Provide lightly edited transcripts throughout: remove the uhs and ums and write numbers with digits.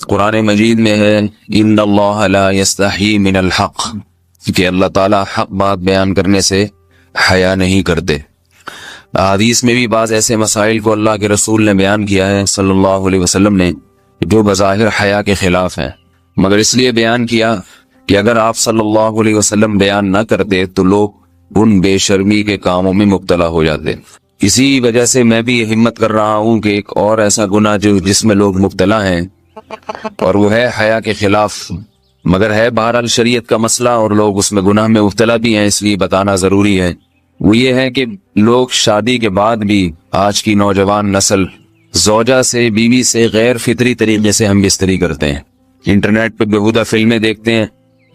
قرآن مجید میں ہے ان اللہ لا یستحی من الحق، کہ اللہ تعالیٰ حق بات بیان کرنے سے حیا نہیں کرتے۔ حدیث میں بھی بعض ایسے مسائل کو اللہ کے رسول نے بیان کیا ہے صلی اللہ علیہ وسلم نے جو بظاہر حیا کے خلاف ہیں، مگر اس لیے بیان کیا کہ اگر آپ صلی اللہ علیہ وسلم بیان نہ کرتے تو لوگ ان بے شرمی کے کاموں میں مبتلا ہو جاتے۔ اسی وجہ سے میں بھی ہمت کر رہا ہوں کہ ایک اور ایسا گناہ جس میں لوگ مبتلا ہیں اور وہ ہے حیا کے خلاف، مگر ہے بہرحال شریعت کا مسئلہ اور لوگ اس میں گناہ میں مبتلا بھی ہیں، اس لیے بتانا ضروری ہے۔ وہ یہ ہے کہ لوگ شادی کے بعد بھی آج کی نوجوان نسل زوجہ سے، بیوی سے غیر فطری طریقے سے ہم بستری کرتے ہیں، انٹرنیٹ پہ بیہودہ فلمیں دیکھتے ہیں،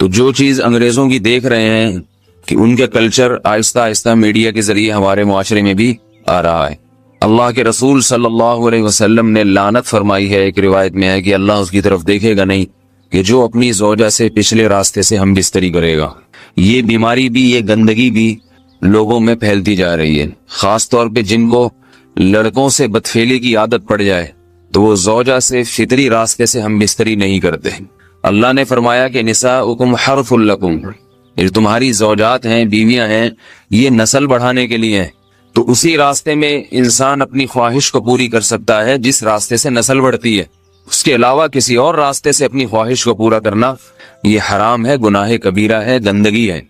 تو جو چیز انگریزوں کی دیکھ رہے ہیں کہ ان کے کلچر آہستہ آہستہ میڈیا کے ذریعے ہمارے معاشرے میں بھی آ رہا ہے۔ اللہ کے رسول صلی اللہ علیہ وسلم نے لعنت فرمائی ہے، ایک روایت میں ہے کہ اللہ اس کی طرف دیکھے گا نہیں کہ جو اپنی زوجہ سے پچھلے راستے سے ہم بستری کرے گا۔ یہ بیماری بھی، یہ گندگی بھی لوگوں میں پھیلتی جا رہی ہے، خاص طور پہ جن کو لڑکوں سے بدفعلی کی عادت پڑ جائے تو وہ زوجہ سے فطری راستے سے ہم بستری نہیں کرتے۔ اللہ نے فرمایا کہ نساؤکم حرث لکم، یہ تمہاری زوجات ہیں، بیویاں ہیں، یہ نسل بڑھانے کے لیے ہیں، تو اسی راستے میں انسان اپنی خواہش کو پوری کر سکتا ہے جس راستے سے نسل بڑھتی ہے۔ اس کے علاوہ کسی اور راستے سے اپنی خواہش کو پورا کرنا یہ حرام ہے، گناہ کبیرہ ہے، گندگی ہے۔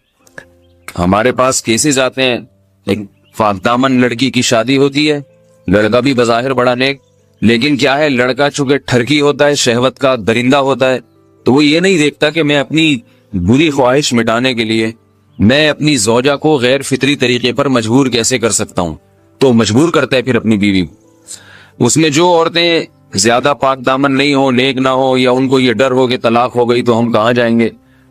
ہمارے پاس کیسز آتے ہیں، ایک پاک دامن لڑکی کی شادی ہوتی ہے، لڑکا بھی بظاہر بڑا نیک، لیکن کیا ہے، لڑکا چونکہ ٹھرکی ہوتا ہے، شہوت کا درندہ ہوتا ہے، تو وہ یہ نہیں دیکھتا کہ میں اپنی بری خواہش مٹانے کے لیے میں اپنی زوجہ کو غیر فطری طریقے پر مجبور کیسے کر سکتا ہوں، تو مجبور کرتا ہے پھر اپنی بیوی۔ اس میں جو عورتیں زیادہ پاک دامن نہیں ہو، نیک نہ ہو، یا ان کو یہ ڈر ہو کہ طلاق ہو گئی تو ہم کہاں جائیں گے،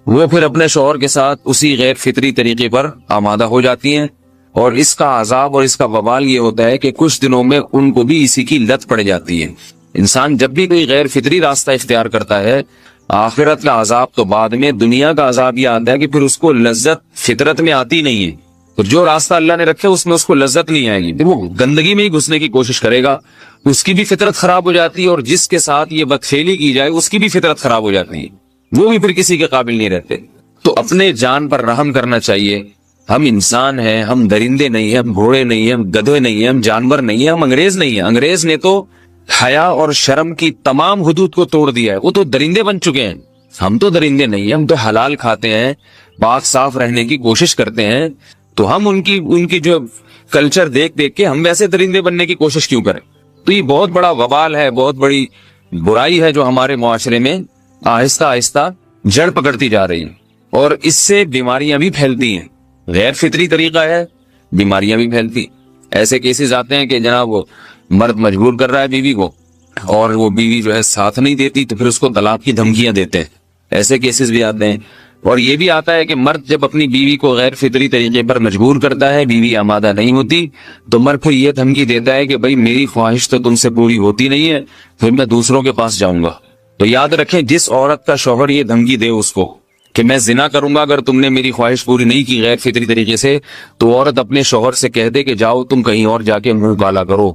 وہ پھر اپنے شوہر کے ساتھ اسی غیر فطری طریقے پر آمادہ ہو جاتی ہیں، اور اس کا عذاب اور اس کا وبال یہ ہوتا ہے کہ کچھ دنوں میں ان کو بھی اسی کی لت پڑ جاتی ہے۔ انسان جب بھی کوئی غیر فطری راستہ اختیار کرتا ہے، آخرت کا عذاب تو بعد میں، دنیا کا عذاب یہ آتا ہے کہ پھر اس کو لذت فطرت میں آتی نہیں ہے، تو جو راستہ اللہ نے رکھے اس میں اس کو لذت نہیں آئے گی، وہ گندگی میں ہی گھسنے کی کوشش کرے گا، اس کی بھی فطرت خراب ہو جاتی ہے، اور جس کے ساتھ یہ بدفعلی کی جائے اس کی بھی فطرت خراب ہو جاتی ہے، وہ بھی پھر کسی کے قابل نہیں رہتے۔ تو اپنے جان پر رحم کرنا چاہیے۔ ہم انسان ہیں، ہم درندے نہیں ہیں، ہم گھوڑے نہیں ہیں، ہم گدھے نہیں ہیں، ہم جانور نہیں ہیں، ہم انگریز نہیں ہیں۔ انگریز نے تو حیا اور شرم کی تمام حدود کو توڑ دیا ہے، وہ تو درندے بن چکے ہیں۔ ہم تو درندے نہیں ہیں، ہم تو حلال کھاتے ہیں، پاک صاف رہنے کی کوشش کرتے ہیں، تو ہم ان کی جو کلچر دیکھ کے ہم ویسے درندے بننے کی کوشش کیوں کریں؟ تو یہ بہت بڑا وبال ہے، بہت بڑی برائی ہے جو ہمارے معاشرے میں آہستہ آہستہ جڑ پکڑتی جا رہی ہے، اور اس سے بیماریاں بھی پھیلتی ہیں۔ غیر فطری طریقہ ہے، بیماریاں بھی پھیلتی۔ ایسے کیسز آتے ہیں کہ جناب وہ مرد مجبور کر رہا ہے بیوی کو، اور وہ بیوی جو ہے ساتھ نہیں دیتی تو پھر اس کو طلاق کی دھمکیاں دیتے ہیں، ایسے کیسز بھی آتے ہیں۔ اور یہ بھی آتا ہے کہ مرد جب اپنی بیوی کو غیر فطری طریقے پر مجبور کرتا ہے، بیوی آمادہ نہیں ہوتی، تو مرد پھر یہ دھمکی دیتا ہے کہ بھائی میری خواہش تو تم سے پوری ہوتی نہیں ہے، پھر میں دوسروں کے پاس جاؤں گا۔ تو یاد رکھیں، جس عورت کا شوہر یہ دھمکی دے اس کو کہ میں زنا کروں گا اگر تم نے میری خواہش پوری نہیں کی غیر فطری طریقے سے، تو عورت اپنے شوہر سے کہہ دے کہ جاؤ تم کہیں اور جا کے منہ کالا کرو،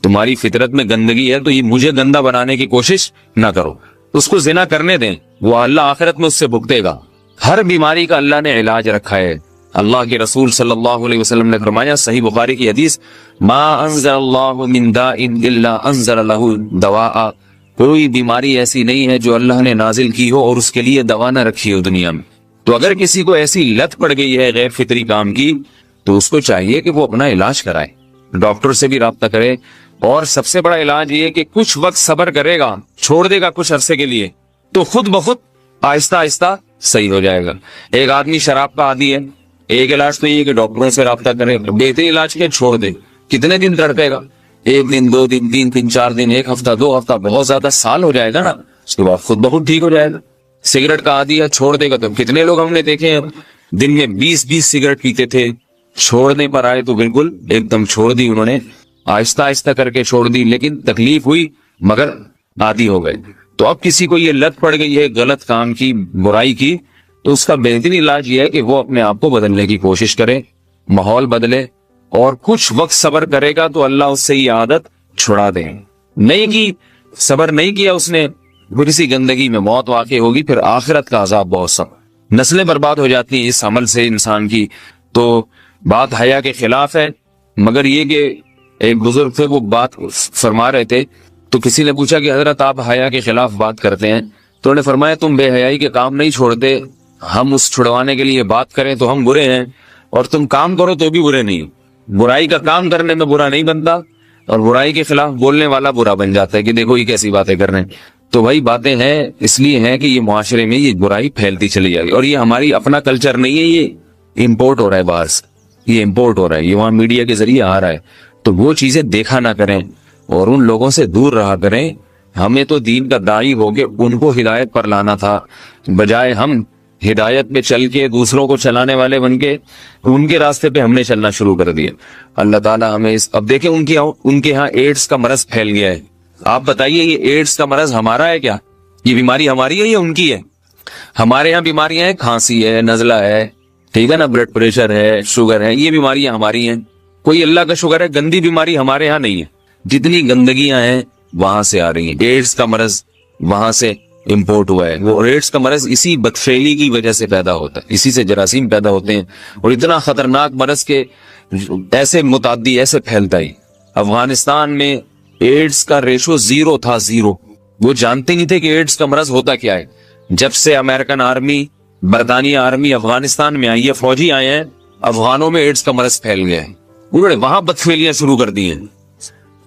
تمہاری فطرت میں گندگی ہے تو یہ مجھے گندا بنانے کی کوشش نہ کرو، اس کو زنا کرنے دیں، وہ اللہ آخرت میں اس سے بھگتے گا۔ ہر بیماری کا اللہ نے علاج رکھا ہے۔ اللہ کے رسول صلی اللہ علیہ وسلم نے فرمایا، صحیح بخاری کی حدیث، ما انزل اللہ من داء الا انزل له دواء، کوئی بیماری ایسی نہیں ہے جو اللہ نے نازل کی ہو اور اس کے لیے دوا نہ رکھی ہو دنیا میں۔ تو اگر کسی کو ایسی لت پڑ گئی ہے غیر فطری کام کی، تو اس کو چاہیے کہ وہ اپنا علاج کرائے، ڈاکٹر سے بھی رابطہ کرے، اور سب سے بڑا علاج یہ کہ کچھ وقت صبر کرے گا، چھوڑ دے گا کچھ عرصے کے لیے، تو خود بخود آہستہ آہستہ صحیح ہو جائے گا۔ ایک آدمی شراب کا عادی ہے، ایک علاج تو یہ کہ ڈاکٹروں سے رابطہ کرے، بہترین علاج کے چھوڑ دے، کتنے دن تڑپے گا؟ ایک دن، دو دن، تین دن، چار دن، ایک ہفتہ، دو ہفتہ، بہت زیادہ سال ہو جائے گا نا، اس کے بعد خود بخود ٹھیک ہو جائے گا۔ سگریٹ کا عادی ہے، چھوڑ دے گا، تو کتنے لوگ ہم نے دیکھے ہیں دن میں 20 سگریٹ پیتے تھے، چھوڑنے پر آئے تو بالکل ایک دم چھوڑ دی انہوں نے، آہستہ آہستہ کر کے چھوڑ دی، لیکن تکلیف ہوئی مگر عادی ہو گئے۔ تو اب کسی کو یہ لت پڑ گئی ہے غلط کام کی، برائی کی، تو اس کا بہترین علاج یہ ہے کہ وہ اپنے آپ کو بدلنے کی کوشش کرے، ماحول بدلے، اور کچھ وقت صبر کرے گا تو اللہ اس سے یہ عادت چھڑا دے۔ نہیں کی، صبر نہیں کیا اس نے، پھر اسی گندگی میں موت واقع ہوگی، پھر آخرت کا عذاب بہت سخت، نسلیں برباد ہو جاتی ہیں اس عمل سے انسان کی۔ تو بات حیا کے خلاف ہے، مگر یہ کہ ایک بزرگ تھے وہ بات فرما رہے تھے، تو کسی نے پوچھا کہ حضرت آپ حیا کے خلاف بات کرتے ہیں، تو انہوں نے فرمایا تم بے حیائی کے کام نہیں چھوڑتے، ہم اس چھڑوانے کے لیے بات کریں تو ہم برے ہیں، اور تم کام کرو تو بھی برے نہیں۔ برائی کا کام کرنے میں برا نہیں بنتا، اور برائی کے خلاف بولنے والا برا بن جاتا ہے کہ دیکھو یہ کیسی باتیں کر رہے ہیں۔ تو وہی باتیں ہیں، اس لیے ہیں کہ یہ معاشرے میں یہ برائی پھیلتی چلی جائے گی، اور یہ ہماری اپنا کلچر نہیں ہے، یہ امپورٹ ہو رہا ہے باہر سے، یہ امپورٹ ہو رہا ہے، یہ وہاں میڈیا کے ذریعے آ رہا ہے۔ تو وہ چیزیں دیکھا نہ کریں اور ان لوگوں سے دور رہا کریں۔ ہمیں تو دین کا داعی ہو کے ان کو ہدایت پر لانا تھا، بجائے ہم ہدایت پہ چل کے دوسروں کو چلانے والے بن کے ان کے راستے پہ ہم نے چلنا شروع کر دیا۔ اللہ تعالیٰ ہمیں اب دیکھیں ان کے ہاں ایڈز کا مرض پھیل گیا ہے۔ آپ بتائیے یہ ایڈز کا مرض ہمارا ہے کیا؟ یہ بیماری ہماری ہے یا ان کی ہے؟ ہمارے یہاں بیماریاں ہیں، کھانسی ہے، نزلہ ہے، ٹھیک ہے نا، بلڈ پریشر ہے، شوگر ہے، یہ بیماریاں ہماری ہیں۔ کوئی اللہ کا شکر ہے گندی بیماری ہمارے یہاں نہیں ہے۔ جتنی گندگیاں ہیں وہاں سے آ رہی ہیں، ایڈز کا مرض وہاں سے امپورٹ ہوا ہے۔ وہ ایڈز کا مرض اسی بدفعلی کی وجہ سے پیدا ہوتا ہے، اسی سے جراثیم پیدا ہوتے ہیں، اور اتنا خطرناک مرض کے ایسے متعدی ایسے پھیلتا ہے۔ افغانستان میں ایڈز کا ریشو 0 تھا، 0۔ وہ جانتے نہیں تھے کہ ایڈز کا مرض ہوتا کیا ہے۔ جب سے امریکن آرمی، برطانیہ آرمی افغانستان میں آئی ہے، فوجی آئے ہیں، افغانوں میں ایڈز کا مرض پھیل گیا ہے، انہوں نے وہاں بدفعلیاں شروع کر دی ہیں۔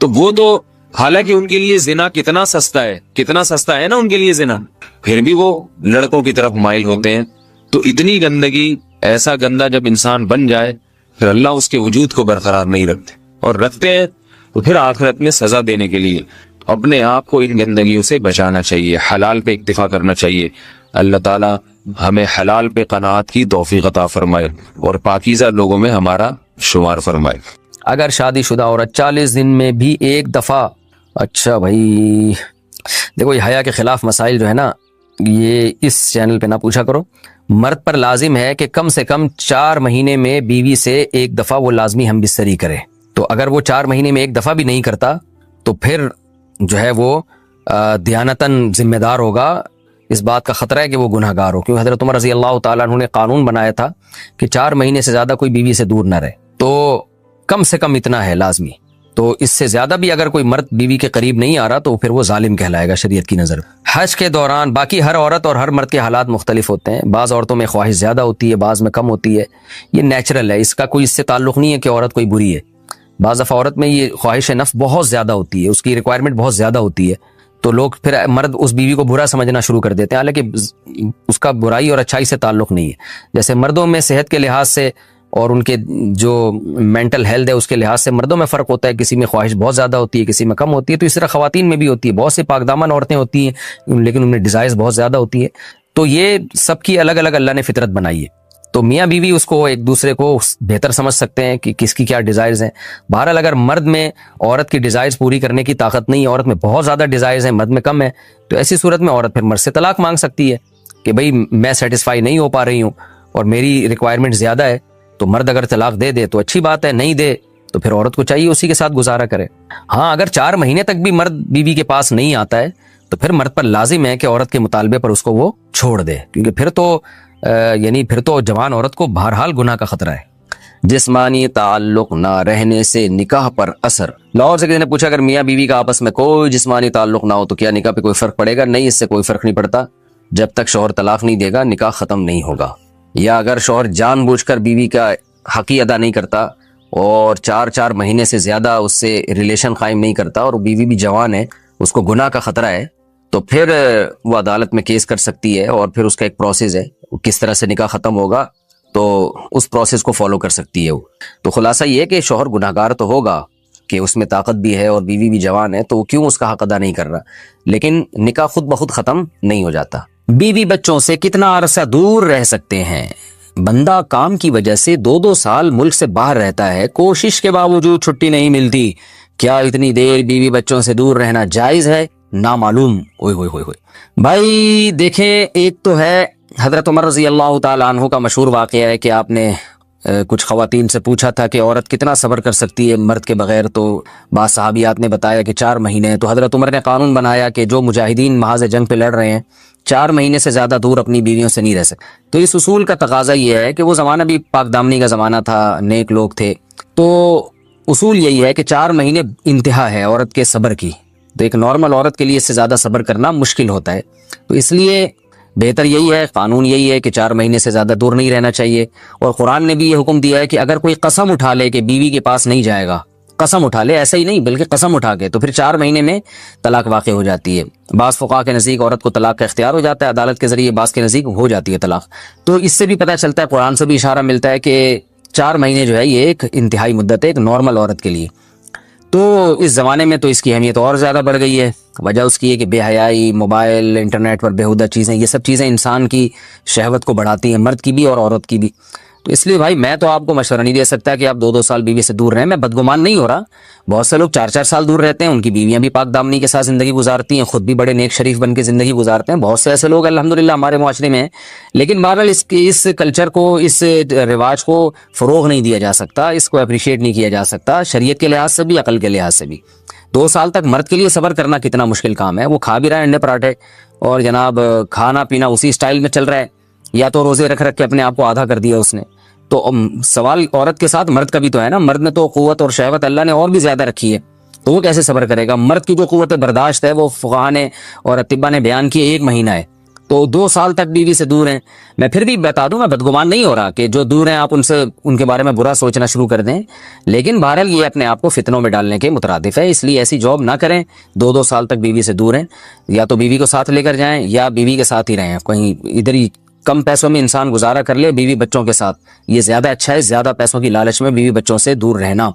تو وہ تو حالانکہ ان کے لیے زنا کتنا سستا ہے، کتنا سستا ہے نا ان کے لیے زنا، پھر بھی وہ لڑکوں کی طرف مائل ہوتے ہیں۔ تو اتنی گندگی، ایسا گندا جب انسان بن جائے پھر اللہ اس کے وجود کو برقرار نہیں رکھتے، اور رکھتے ہیں تو پھر آخرت میں سزا دینے کے لیے اپنے آپ کو ان گندگیوں سے بچانا چاہیے، حلال پہ اکتفا کرنا چاہیے۔ اللہ تعالیٰ ہمیں حلال پہ قناعت کی توفیق عطا فرمائے اور پاکیزہ لوگوں میں ہمارا شمار فرمائے۔ اگر شادی شدہ عورت 40 دن میں بھی ایک دفعہ، اچھا بھائی دیکھو یہ حیا کے خلاف مسائل جو ہے نا، یہ اس چینل پہ نہ پوچھا کرو۔ مرد پر لازم ہے کہ کم سے کم 4 مہینے میں بیوی سے ایک دفعہ وہ لازمی ہم بستری کرے۔ تو اگر وہ 4 مہینے میں ایک دفعہ بھی نہیں کرتا تو پھر جو ہے وہ دیانتاً ذمہ دار ہوگا، اس بات کا خطرہ ہے کہ وہ گناہ گار ہو، کیونکہ حضرت عمر رضی اللہ تعالیٰ عنہ نے قانون بنایا تھا کہ 4 مہینے سے زیادہ کوئی بیوی سے دور نہ رہے۔ تو کم سے کم اتنا ہے لازمی، تو اس سے زیادہ بھی اگر کوئی مرد بیوی کے قریب نہیں آ رہا تو پھر وہ ظالم کہلائے گا شریعت کی نظر۔ حج کے دوران باقی ہر عورت اور ہر مرد کے حالات مختلف ہوتے ہیں، بعض عورتوں میں خواہش زیادہ ہوتی ہے، بعض میں کم ہوتی ہے، یہ نیچرل ہے، اس کا کوئی اس سے تعلق نہیں ہے کہ عورت کوئی بری ہے۔ بعض دفعہ عورت میں یہ خواہش نفس بہت زیادہ ہوتی ہے، اس کی ریکوائرمنٹ بہت زیادہ ہوتی ہے، تو لوگ پھر مرد اس بیوی کو برا سمجھنا شروع کر دیتے ہیں، حالانکہ اس کا برائی اور اچھائی سے تعلق نہیں ہے۔ جیسے مردوں میں صحت کے لحاظ سے اور ان کے جو مینٹل ہیلتھ ہے اس کے لحاظ سے مردوں میں فرق ہوتا ہے، کسی میں خواہش بہت زیادہ ہوتی ہے، کسی میں کم ہوتی ہے، تو اس طرح خواتین میں بھی ہوتی ہے، بہت سی پاک دامن عورتیں ہوتی ہیں لیکن ان میں ڈیزائرز بہت زیادہ ہوتی ہے۔ تو یہ سب کی الگ الگ اللہ نے فطرت بنائی ہے، تو میاں بیوی اس کو ایک دوسرے کو بہتر سمجھ سکتے ہیں کہ کس کی کیا ڈیزائرز ہیں۔ بہرحال اگر مرد میں عورت کی ڈیزائرز پوری کرنے کی طاقت نہیں ہے، عورت میں بہت زیادہ ڈیزائرز ہیں، مرد میں کم ہے، تو ایسی صورت میں عورت پھر مرد سے طلاق مانگ سکتی ہے کہ بھئی میں سیٹسفائی نہیں ہو پا رہی ہوں اور میری ریکوائرمنٹ زیادہ ہے۔ تو مرد اگر طلاق دے دے تو اچھی بات ہے، نہیں دے تو پھر عورت کو چاہیے اسی کے ساتھ گزارا کرے۔ ہاں اگر 4 مہینے تک بھی مرد بیوی کے پاس نہیں آتا ہے تو پھر مرد پر لازم ہے کہ عورت کے مطالبے پر اس کو وہ چھوڑ دے، کیونکہ پھر تو جوان عورت کو بہرحال گناہ کا خطرہ ہے۔ جسمانی تعلق نہ رہنے سے نکاح پر اثر۔ لاہور سے کسی نے پوچھا اگر میاں بیوی کا آپس میں کوئی جسمانی تعلق نہ ہو تو کیا نکاح پہ کوئی فرق پڑے گا؟ نہیں، اس سے کوئی فرق نہیں پڑتا، جب تک شوہر طلاق نہیں دے گا نکاح ختم نہیں ہوگا۔ یا اگر شوہر جان بوجھ کر بیوی کا حق ہی ادا نہیں کرتا اور 4 مہینے سے زیادہ اس سے ریلیشن قائم نہیں کرتا اور بیوی بھی جوان ہے، اس کو گناہ کا خطرہ ہے، تو پھر وہ عدالت میں کیس کر سکتی ہے، اور پھر اس کا ایک پروسیس ہے، کس طرح سے نکاح ختم ہوگا تو اس پروسیس کو فالو کر سکتی ہے وہ۔ تو خلاصہ یہ ہے کہ شوہر گناہ گار تو ہوگا کہ اس میں طاقت بھی ہے اور بیوی بھی جوان ہے، تو وہ کیوں اس کا حق ادا نہیں کر رہا، لیکن نکاح خود بخود ختم نہیں ہو جاتا۔ بیوی بچوں سے کتنا عرصہ دور رہ سکتے ہیں؟ بندہ کام کی وجہ سے 2 سال ملک سے باہر رہتا ہے، کوشش کے باوجود چھٹی نہیں ملتی، کیا اتنی دیر بیوی بچوں سے دور رہنا جائز ہے؟ نامعلوم۔ اوئے ہوئے ہوئے ہوئے بھائی دیکھیں، ایک تو ہے حضرت عمر رضی اللہ تعالیٰ عنہ کا مشہور واقعہ ہے کہ آپ نے کچھ خواتین سے پوچھا تھا کہ عورت کتنا صبر کر سکتی ہے مرد کے بغیر، تو بعض صحابیات نے بتایا کہ 4 مہینے. تو حضرت عمر نے قانون بنایا کہ جو مجاہدین محاذ جنگ پہ لڑ رہے ہیں 4 مہینے سے زیادہ دور اپنی بیویوں سے نہیں رہ سکتے. تو اس اصول کا تقاضا یہ ہے کہ وہ زمانہ بھی پاک دامنی کا زمانہ تھا، نیک لوگ تھے، تو اصول یہی ہے کہ 4 مہینے انتہا ہے عورت کے صبر کی. تو ایک نارمل عورت کے لیے اس سے زیادہ صبر کرنا مشکل ہوتا ہے، تو اس لیے بہتر یہی ہے، قانون یہی ہے کہ 4 مہینے سے زیادہ دور نہیں رہنا چاہیے. اور قرآن نے بھی یہ حکم دیا ہے کہ اگر کوئی قسم اٹھا لے کہ بیوی کے پاس نہیں جائے گا، قسم اٹھا لے، ایسا ہی نہیں بلکہ قسم اٹھا کے، تو پھر 4 مہینے میں طلاق واقع ہو جاتی ہے. بعض فقہا کے نزدیک عورت کو طلاق کا اختیار ہو جاتا ہے عدالت کے ذریعے، بعض کے نزدیک ہو جاتی ہے طلاق. تو اس سے بھی پتہ چلتا ہے، قرآن سے بھی اشارہ ملتا ہے کہ 4 مہینے جو ہے یہ ایک انتہائی مدت ہے ایک نارمل عورت کے لیے. تو اس زمانے میں تو اس کی اہمیت اور زیادہ بڑھ گئی ہے. وجہ اس کی ہے کہ بے حیائی، موبائل، انٹرنیٹ پر بیہودہ چیزیں، یہ سب چیزیں انسان کی شہوت کو بڑھاتی ہیں، مرد کی بھی اور عورت کی بھی. تو اس لیے بھائی میں تو آپ کو مشورہ نہیں دے سکتا کہ آپ 2-2 سال بیوی سے دور رہیں. میں بدگمان نہیں ہو رہا، بہت سے لوگ 4-4 سال دور رہتے ہیں، ان کی بیویاں بھی پاک دامنی کے ساتھ زندگی گزارتی ہیں، خود بھی بڑے نیک شریف بن کے زندگی گزارتے ہیں. بہت سے ایسے لوگ الحمدللہ ہمارے معاشرے میں ہیں. لیکن بہرحال اس کلچر کو، اس رواج کو فروغ نہیں دیا جا سکتا، اس کو اپریشیٹ نہیں کیا جا سکتا شریعت کے لحاظ سے بھی، عقل کے لحاظ سے بھی. 2 سال تک مرد کے لیے صبر کرنا کتنا مشکل کام ہے. وہ کھا بھی رہا ہے انڈے پراٹھے اور جناب کھانا پینا اسی سٹائل میں چل رہا ہے، یا تو روزے رکھ کے اپنے آپ کو آدھا کر دیا اس نے. تو سوال عورت کے ساتھ مرد کا بھی تو ہے نا. مرد نے تو قوت اور شہوت اللہ نے اور بھی زیادہ رکھی ہے، تو وہ کیسے صبر کرے گا؟ مرد کی جو قوت برداشت ہے وہ فقہا نے اور اطباء نے بیان کی 1 مہینہ ہے. تو 2 سال تک بیوی سے دور ہیں. میں پھر بھی بتا دوں، میں بدگمان نہیں ہو رہا کہ جو دور ہیں آپ ان کے بارے میں برا سوچنا شروع کر دیں، لیکن بہرحال یہ اپنے آپ کو فتنوں میں ڈالنے کے مترادف ہے. اس لیے ایسی جاب نہ کریں. 2-2 سال تک بیوی سے دور ہیں، یا تو بیوی کو ساتھ لے کر جائیں یا بیوی کے ساتھ ہی رہیں. کہیں ادھر ہی کم پیسوں میں انسان گزارا کر لے بیوی بچوں کے ساتھ، یہ زیادہ اچھا ہے زیادہ پیسوں کی لالچ میں بیوی بچوں سے دور رہنا.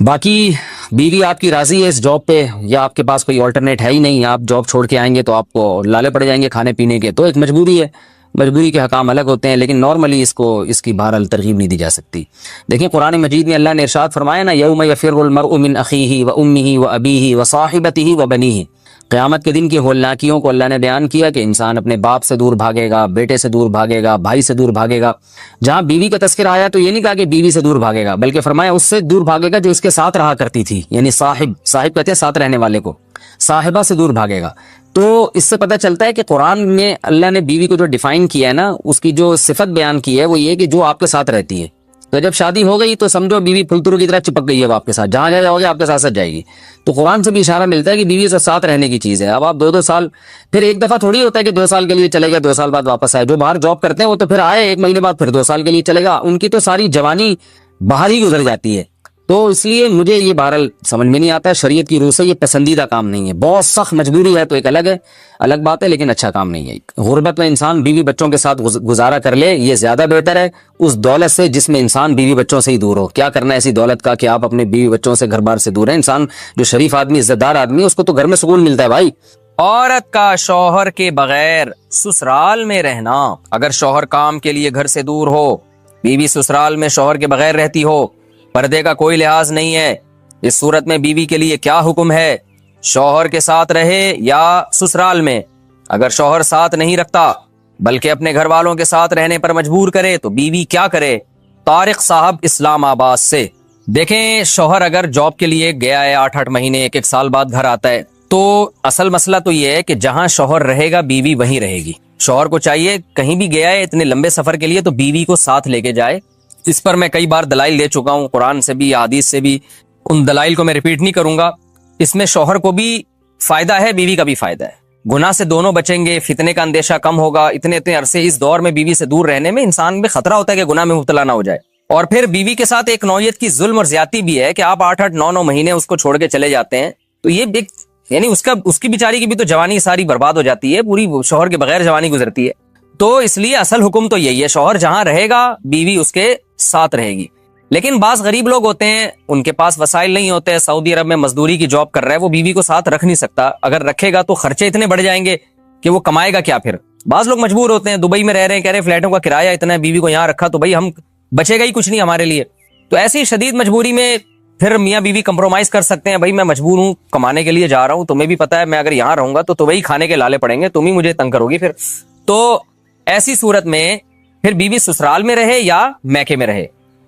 باقی بیوی آپ کی راضی ہے اس جاب پہ، یا آپ کے پاس کوئی آلٹرنیٹ ہے ہی نہیں، آپ جاب چھوڑ کے آئیں گے تو آپ کو لالے پڑ جائیں گے کھانے پینے کے، تو ایک مجبوری ہے. مجبوری کے حکام الگ ہوتے ہیں، لیکن نارملی اس کی بہرحال ترغیب نہیں دی جا سکتی. دیکھیں قرآن مجید میں اللہ نے ارشاد فرمایا نا، یوم یفر المرء من اخیہ وامہ وابیہ وصاحبتہ وبنیہ. قیامت کے دن کی ہولناکیوں کو اللہ نے بیان کیا کہ انسان اپنے باپ سے دور بھاگے گا، بیٹے سے دور بھاگے گا، بھائی سے دور بھاگے گا. جہاں بیوی کا تذکرہ آیا تو یہ نہیں کہا کہ بیوی سے دور بھاگے گا، بلکہ فرمایا اس سے دور بھاگے گا جو اس کے ساتھ رہا کرتی تھی، یعنی صاحب کہتے ہیں ساتھ رہنے والے کو، صاحبہ سے دور بھاگے گا. تو اس سے پتہ چلتا ہے کہ قرآن میں اللہ نے بیوی کو جو ڈیفائن کیا ہے نا، اس کی جو صفت بیان کی ہے وہ یہ کہ جو آپ کے ساتھ رہتی ہے. تو جب شادی ہو گئی تو سمجھو بیوی پھلترو کی طرح چپک گئی ہے آپ کے ساتھ، جہاں جاؤ گے آپ کے ساتھ جائے گی. تو قرآن سے بھی اشارہ ملتا ہے کہ بیوی سے ساتھ رہنے کی چیز ہے. اب آپ 2-2 سال، پھر ایک دفعہ تھوڑی ہوتا ہے کہ 2 سال کے لیے چلے گا 2 سال بعد واپس آئے. جو باہر جاب کرتے ہیں وہ تو پھر آئے 1 مہینے بعد پھر 2 سال کے لیے چلے گا، ان کی تو ساری جوانی باہر ہی گزر جاتی ہے. تو اس لیے مجھے یہ بہرحال سمجھ میں نہیں آتا ہے. شریعت کی روح سے یہ پسندیدہ کام نہیں ہے. بہت سخت مجبوری ہے تو ایک الگ بات ہے، لیکن اچھا کام نہیں ہے. غربت میں انسان بیوی بچوں کے ساتھ گزارا کر لے، یہ زیادہ بہتر ہے اس دولت سے جس میں انسان بیوی بچوں سے ہی دور ہو. کیا کرنا ہے ایسی دولت کا کہ آپ اپنے بیوی بچوں سے گھر بار سے دور ہیں. انسان جو شریف آدمی، عزت دار آدمی، اس کو تو گھر میں سکون ملتا ہے بھائی. عورت کا شوہر کے بغیر سسرال میں رہنا. اگر شوہر کام کے لیے گھر سے دور ہو، بیوی سسرال میں شوہر کے بغیر رہتی ہو، پردے کا کوئی لحاظ نہیں ہے، اس صورت میں بیوی کے لیے کیا حکم ہے؟ شوہر کے ساتھ رہے یا سسرال میں؟ اگر شوہر ساتھ نہیں رکھتا بلکہ اپنے گھر والوں کے ساتھ رہنے پر مجبور کرے تو بیوی کیا کرے؟ طارق صاحب اسلام آباد سے. دیکھیں شوہر اگر جاب کے لیے گیا ہے 8-8 مہینے 1-1 سال بعد گھر آتا ہے، تو اصل مسئلہ تو یہ ہے کہ جہاں شوہر رہے گا بیوی وہیں رہے گی. شوہر کو چاہیے کہیں بھی گیا ہے اتنے لمبے سفر کے لیے تو بیوی کو ساتھ لے کے جائے. اس پر میں کئی بار دلائل دے چکا ہوں، قرآن سے بھی حدیث سے بھی، ان دلائل کو میں ریپیٹ نہیں کروں گا. اس میں شوہر کو بھی فائدہ ہے، بیوی کا بھی فائدہ ہے. گناہ سے دونوں بچیں گے، فتنے کا اندیشہ کم ہوگا. اتنے عرصے اس دور میں بیوی سے دور رہنے میں انسان میں خطرہ ہوتا ہے کہ گناہ میں مبتلا نہ ہو جائے. اور پھر بیوی کے ساتھ ایک نوعیت کی ظلم اور زیادتی بھی ہے کہ آپ 8-8 9-9 مہینے اس کو چھوڑ کے چلے جاتے ہیں، تو یہ یعنی اس کی بیچاری کی بھی تو جوانی ساری برباد ہو جاتی ہے، پوری شوہر کے بغیر جوانی گزرتی ہے. تو اس لیے اصل حکم تو یہی ہے، شوہر جہاں رہے گا بیوی اس کے ساتھ رہے گی. لیکن بعض غریب لوگ ہوتے ہیں، ان کے پاس وسائل نہیں ہوتے، سعودی عرب میں مزدوری کی جاب کر رہا ہے، وہ بیوی کو ساتھ رکھ نہیں سکتا. اگر رکھے گا تو خرچے اتنے بڑھ جائیں گے کہ وہ کمائے گا کیا پھر. بعض لوگ مجبور ہوتے ہیں، دبئی میں رہ رہے ہیں، کہہ رہے فلیٹوں کا کرایہ اتنا ہے، بیوی کو یہاں رکھا تو بھائی ہم بچے گا ہی کچھ نہیں ہمارے لیے. تو ایسی شدید مجبوری میں پھر میاں بیوی کمپرومائز کر سکتے ہیں، بھائی میں مجبور ہوں، کمانے کے لیے جا رہا ہوں، تمہیں بھی پتا ہے میں اگر یہاں رہوں گا تو وہی کھانے کے لالے پڑیں گے، تم ہی مجھے تنگ کرو گی پھر. تو ایسی صورت میں پھر بیوی سسرال میں رہے یا میکے میں رہے.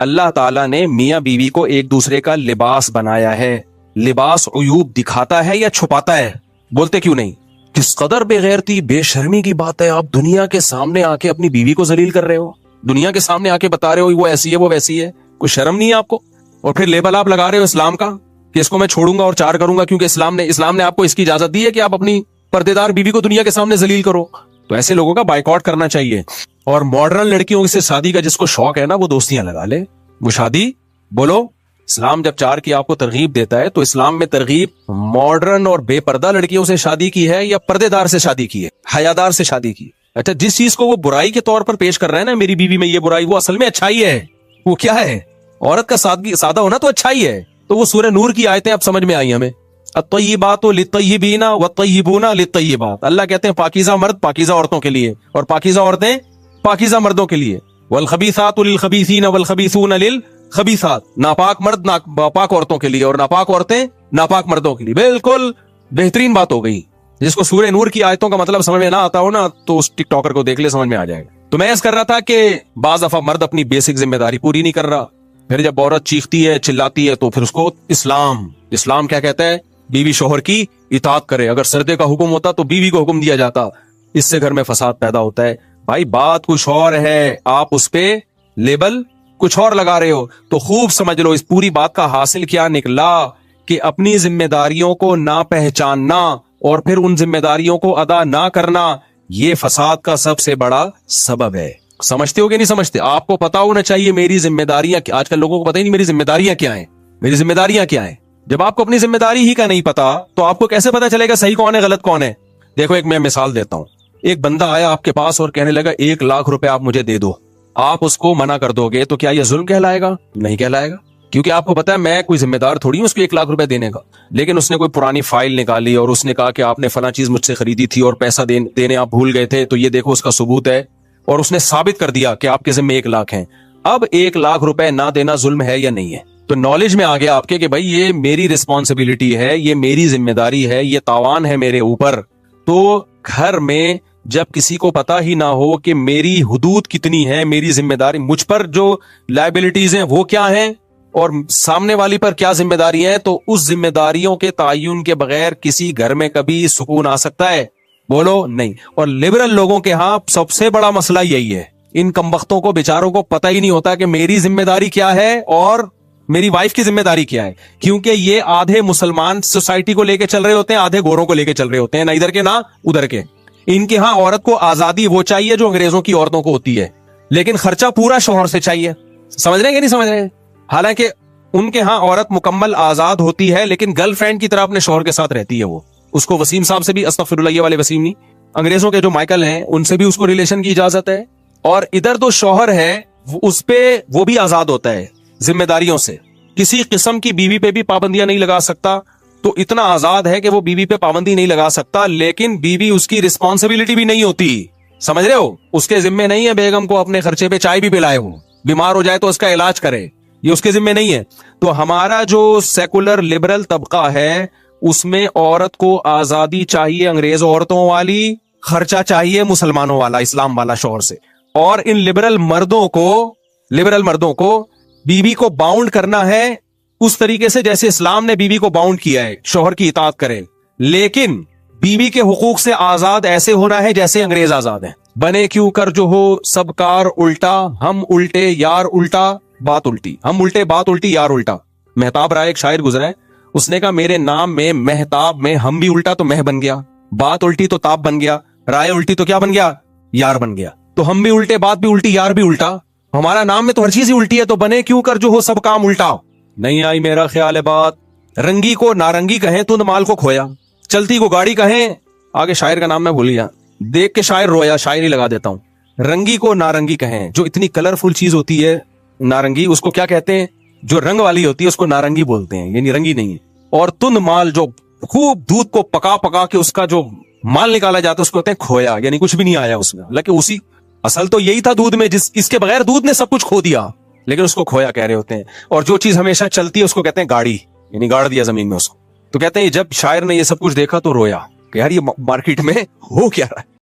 اللہ تعالیٰ نے میاں بیوی کو ایک دوسرے کا لباس بنایا ہے. لباس عیوب دکھاتا ہے یا چھپاتا ہے؟ بولتے کیوں نہیں؟ کس قدر بے غیرتی بے شرمی کی بات ہے. آپ دنیا کے سامنے آ کے اپنی بیوی کو ذلیل کر رہے ہو, دنیا کے سامنے آ کے بتا رہے ہو وہ ایسی ہے وہ ویسی ہے. کوئی شرم نہیں ہے آپ کو؟ اور پھر لیبل آپ لگا رہے ہو اسلام کا کہ اس کو میں چھوڑوں گا اور 4 کروں گا کیونکہ اسلام نے آپ کو اس کی اجازت دی ہے کہ آپ اپنی پردے دار بیوی کو دنیا کے سامنے ذلیل کرو. تو ایسے لوگوں کا بائیکاٹ کرنا چاہیے. اور ماڈرن لڑکیوں سے شادی کا جس کو شوق ہے نا وہ دوستیاں لگا لے, وہ شادی بولو. اسلام جب 4 کی آپ کو ترغیب دیتا ہے تو اسلام میں ترغیب ماڈرن اور بے پردہ لڑکیوں سے شادی کی ہے یا پردے دار سے شادی کی ہے, حیادار سے شادی کی. اچھا, جس چیز کو وہ برائی کے طور پر پیش کر رہے ہیں نا میری بیوی میں یہ برائی, وہ اصل میں اچھائی ہے. وہ کیا ہے؟ عورت کا سادہ ہونا تو اچھائی ہے. تو وہ سورہ نور کی آیتیں اب سمجھ میں آئی ہمیں. الطیبات للطیبین والطیبون للطیبات. اللہ کہتے ہیں پاکیزہ مرد پاکیزہ عورتوں کے لیے اور پاکیزہ عورتیں پاکیزہ مردوں کے لیے. والخبیثات للخبیثین والخبیثون للخبیثات. ناپاک مرد ناپاک عورتوں کے لیے اور ناپاک عورتیں ناپاک مردوں کے لیے. بالکل بہترین بات ہو گئی. جس کو سورہ نور کی آیتوں کا مطلب سمجھ میں نہ آتا ہو نا تو اس ٹک ٹاکر کو دیکھ لے, سمجھ میں آ جائے گا. تو میں ایسا کر رہا تھا کہ بعض دفعہ مرد اپنی بیسک ذمہ داری پوری نہیں کر رہا, پھر جب عورت چیختی ہے چلاتی ہے تو پھر اس کو اسلام کیا کہتا ہے؟ بیوی شوہر کی اطاعت کرے. اگر سردے کا حکم ہوتا تو بیوی کو حکم دیا جاتا. اس سے گھر میں فساد پیدا ہوتا ہے. بھائی بات کچھ اور ہے, آپ اس پہ لیبل کچھ اور لگا رہے ہو. تو خوب سمجھ لو اس پوری بات کا حاصل کیا نکلا کہ اپنی ذمہ داریوں کو نہ پہچاننا اور پھر ان ذمہ داریوں کو ادا نہ کرنا, یہ فساد کا سب سے بڑا سبب ہے. سمجھتے ہو کہ نہیں سمجھتے؟ آپ کو پتا ہونا چاہیے میری ذمہ داریاں. آج کل لوگوں کو پتہ ہی نہیں میری ذمہ داریاں کیا ہیں. میری ذمہ داریاں کیا ہیں؟ جب آپ کو اپنی ذمہ داری ہی کا نہیں پتا تو آپ کو کیسے پتا چلے گا صحیح کون ہے غلط کون ہے؟ دیکھو ایک میں مثال دیتا ہوں. ایک بندہ آیا آپ کے پاس اور کہنے لگا 1 لاکھ روپے آپ مجھے دے دو. آپ اس کو منع کر دو گے تو کیا یہ ظلم کہلائے گا؟ نہیں کہلائے گا, کیونکہ آپ کو پتا ہے میں کوئی ذمہ دار تھوڑی ہوں اس کو 1 لاکھ روپے دینے کا. لیکن اس نے کوئی پرانی فائل نکالی اور اس نے کہا کہ آپ نے فلاں چیز مجھ سے خریدی تھی اور پیسہ دینے آپ بھول گئے تھے, تو یہ دیکھو اس کا ثبوت ہے, اور اس نے ثابت کر دیا کہ آپ کے ذمہ 1 لاکھ ہیں. اب 1 لاکھ روپے نہ دینا ظلم ہے یا نہیں ہے؟ تو نالج میں آ گیا آپ کے کہ بھائی یہ میری رسپانسبلٹی ہے, یہ میری ذمہ داری ہے, یہ تاوان ہے میرے اوپر. تو گھر میں جب کسی کو پتا ہی نہ ہو کہ میری حدود کتنی ہے, میری ذمہ داری, مجھ پر جو لائبلٹیز ہیں وہ کیا ہیں اور سامنے والی پر کیا ذمہ داری ہے, تو اس ذمہ داریوں کے تعین کے بغیر کسی گھر میں کبھی سکون آ سکتا ہے؟ بولو نہیں. اور لبرل لوگوں کے ہاں سب سے بڑا مسئلہ یہی ہے, ان کمبختوں کو بیچاروں کو پتہ ہی نہیں ہوتا کہ میری ذمہ داری کیا ہے اور میری وائف کی ذمہ داری کیا ہے. کیونکہ یہ آدھے مسلمان سوسائٹی کو لے کے چل رہے ہوتے ہیں, آدھے گوروں کو لے کے چل رہے ہوتے ہیں, نہ ادھر کے نہ ادھر کے. ان کے ہاں عورت کو آزادی وہ چاہیے جو انگریزوں کی عورتوں کو ہوتی ہے, لیکن خرچہ پورا شوہر سے چاہیے. سمجھ رہے ہیں کہ نہیں سمجھ رہے؟ حالانکہ ان کے ہاں عورت مکمل آزاد ہوتی ہے لیکن گرل فرینڈ کی طرح اپنے شوہر کے ساتھ رہتی ہے. وہ اس کو وسیم صاحب سے بھی, استغفر اللہ, یہ والے وسیم نہیں, انگریزوں کے جو مائیکل ہیں ان سے بھی اس کو ریلیشن کی اجازت ہے. اور ادھر تو شوہر ہے اس پہ وہ بھی آزاد ہوتا ہے ذمہ داریوں سے, کسی قسم کی بیوی پہ بھی پابندیاں نہیں لگا سکتا. تو اتنا آزاد ہے کہ وہ بیوی پہ پابندی نہیں لگا سکتا, لیکن بیوی اس کی رسپانسبلٹی بھی نہیں ہوتی. سمجھ رہے ہو؟ اس کے ذمہ نہیں ہے بیگم کو اپنے خرچے پہ چائے بھی پلائے, ہو بیمار ہو جائے تو اس کا علاج کرے, یہ اس کے ذمہ نہیں ہے. تو ہمارا جو سیکولر لبرل طبقہ ہے اس میں عورت کو آزادی چاہیے انگریز عورتوں والی, خرچہ چاہیے مسلمانوں والا, اسلام والا شوہر سے. اور ان لبرل مردوں کو بیوی کو باؤنڈ کرنا ہے اس طریقے سے جیسے اسلام نے بیوی کو باؤنڈ کیا ہے, شوہر کی اطاعت کرے. لیکن بیوی کے حقوق سے آزاد ایسے ہونا ہے جیسے انگریز آزاد ہیں. بنے کیوں کر جو ہو سب کار الٹا, ہم الٹے یار الٹا بات الٹی, ہم الٹے بات الٹی یار الٹا. مہتاب رائے ایک شاعر گزرا ہے, اس نے کہا میرے نام میں مہتاب میں ہم بھی الٹا تو مہ بن گیا, بات الٹی تو تاب بن گیا, رائے الٹی تو کیا بن گیا؟ یار بن گیا. تو ہم بھی الٹے, بات بھی الٹی, یار بھی الٹا. ہمارا نام میں تو ہر چیز ہی الٹی ہے, تو بنے کیوں کر جو ہو سب کام الٹا. نہیں آئی میرا خیال ہے بات. رنگی کو نارنگی کہیں تو مال کو کھویا, چلتی کو گاڑی کہیں, آگے شاعر کا نام میں بھول گیا, دیکھ کے شاعر رویا, شاعری لگا دیتا ہوں. رنگی کو نارنگی کہیں, جو اتنی کلرفل چیز ہوتی ہے نارنگی, اس کو کیا کہتے ہیں؟ جو رنگ والی ہوتی ہے اس کو نارنگی بولتے ہیں, یعنی رنگی نہیں ہے. اور تند مال جو خوب دودھ کو پکا پکا کے اس کا جو مال نکالا جاتا ہے اس کو کہتے ہیں کھویا, یعنی کچھ بھی نہیں آیا اس میں. حالانکہ اسی اصل تو یہی تھا دودھ میں, اس کے بغیر دودھ نے سب کچھ کھو دیا, لیکن اس کو کھویا کہہ رہے ہوتے ہیں. اور جو چیز ہمیشہ چلتی ہے اس کو کہتے ہیں گاڑی, یعنی گاڑ دیا زمین میں اس کو. تو کہتے ہیں جب شاعر نے یہ سب کچھ دیکھا تو رویا کہ یار یہ مارکیٹ میں ہو کیا رہا ہے.